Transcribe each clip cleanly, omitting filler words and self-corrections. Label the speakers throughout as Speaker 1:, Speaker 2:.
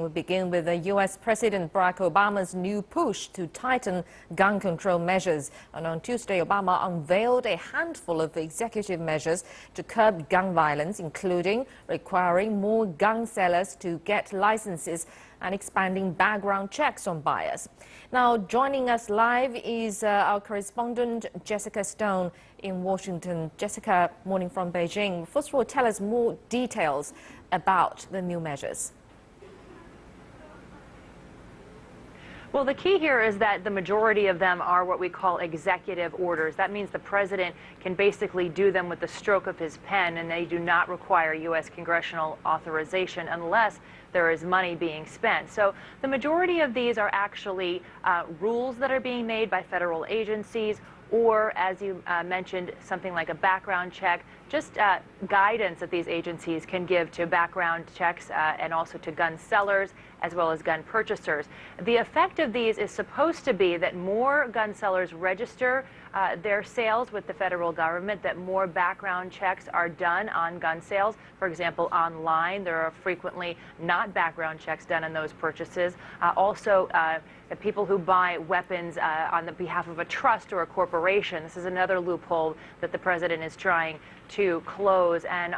Speaker 1: We'll begin with the U.S. President Barack Obama's new push to tighten gun control measures. And on Tuesday, Obama unveiled a handful of executive measures to curb gun violence, including requiring more gun sellers to get licenses and expanding background checks on buyers. Now, joining us live is our correspondent Jessica Stone in Washington. Jessica, morning from Beijing. First of all, tell us more details about the new measures.
Speaker 2: Well, the key here is that the majority of them are what we call executive orders. That means the president can basically do them with the stroke of his pen, and they do not require U.S. congressional authorization unless there is money being spent. So the majority of these are actually rules that are being made by federal agencies, or, as you mentioned, something like a background check, just guidance that these agencies can give to background checks and also to gun sellers as well as gun purchasers. The effect of these is supposed to be that more gun sellers register their sales with the federal government, that more background checks are done on gun sales. For example, online, there are frequently not background checks done on those purchases. Also, the people who buy weapons on the behalf of a trust or a corporation. This is another loophole that the president is trying to close, and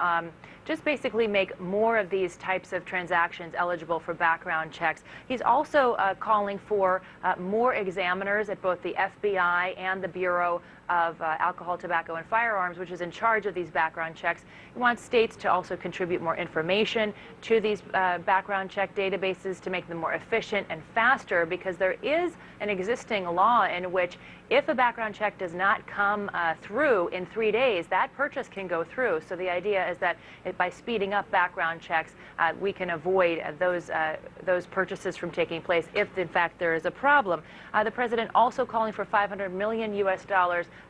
Speaker 2: just basically make more of these types of transactions eligible for background checks. He's also calling for more examiners at both the FBI and the Bureau of Alcohol, Tobacco, and Firearms, which is in charge of these background checks. He wants states to also contribute more information to these background check databases to make them more efficient and faster, because there is an existing law in which if a background check does not come through in 3 days, that purchase can go through. So the idea is that by speeding up background checks, we can avoid those purchases from taking place if, in fact, there is a problem. The president also calling for $500 million US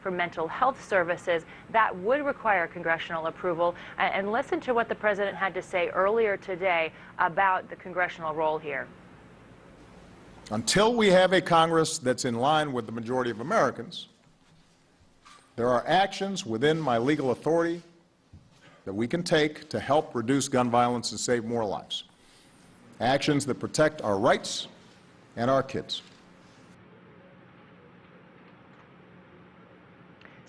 Speaker 2: for mental health services. That would require congressional approval. And listen to what the president had to say earlier today about the congressional role here.
Speaker 3: Until we have a Congress that's in line with the majority of Americans, there are actions within my legal authority that we can take to help reduce gun violence and save more lives. Actions that protect our rights and our kids.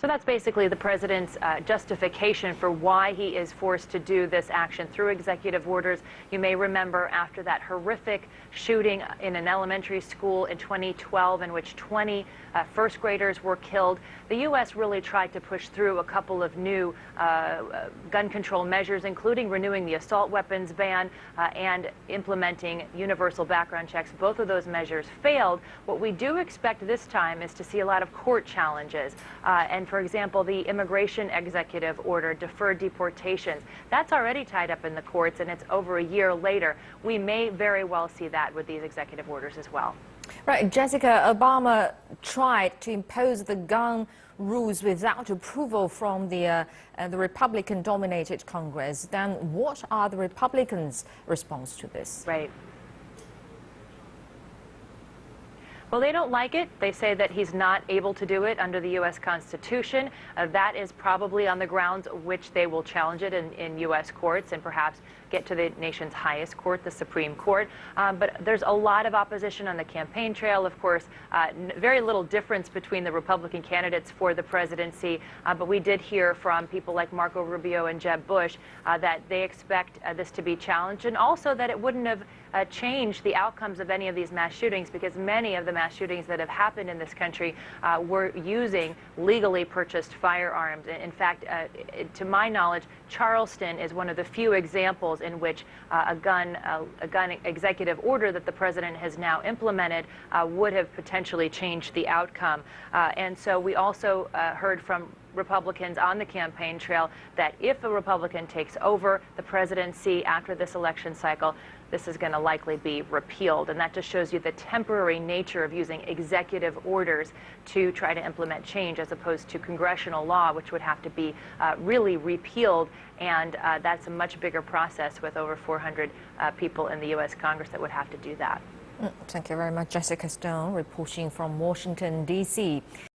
Speaker 2: So that's basically the president's justification for why he is forced to do this action through executive orders. You may remember after that horrific shooting in an elementary school in 2012 in which 20 first graders were killed, the U.S. really tried to push through a couple of new gun control measures, including renewing the assault weapons ban and implementing universal background checks. Both of those measures failed. What we do expect this time is to see a lot of court challenges. And for example, the immigration executive order, deferred deportations, that's already tied up in the courts, and it's over a year later. We may very well see that with these executive orders as well.
Speaker 1: Right, Jessica, Obama tried to impose the gun rules without approval from the Republican-dominated Congress. Then what are the Republicans' response to this?
Speaker 2: Right. Well, they don't like it. They say that he's not able to do it under the U.S. Constitution. That is probably on the grounds which they will challenge it in U.S. courts and perhaps get to the nation's highest court, the Supreme Court. But there's a lot of opposition on the campaign trail. Of course, very little difference between the Republican candidates for the presidency. But we did hear from people like Marco Rubio and Jeb Bush that they expect this to be challenged, and also that it wouldn't have changed the outcomes of any of these mass shootings, because many of the mass shootings that have happened in this country were using legally purchased firearms. In fact, to my knowledge, Charleston is one of the few examples in which a gun executive order that the president has now implemented would have potentially changed the outcome. And so we also heard from Republicans on the campaign trail that if a Republican takes over the presidency after this election cycle, this is going to likely be repealed. And that just shows you the temporary nature of using executive orders to try to implement change, as opposed to congressional law, which would have to be really repealed. And that's a much bigger process with over 400 people in the U.S. Congress that would have to do that.
Speaker 1: Thank you very much, Jessica Stone, reporting from Washington, D.C.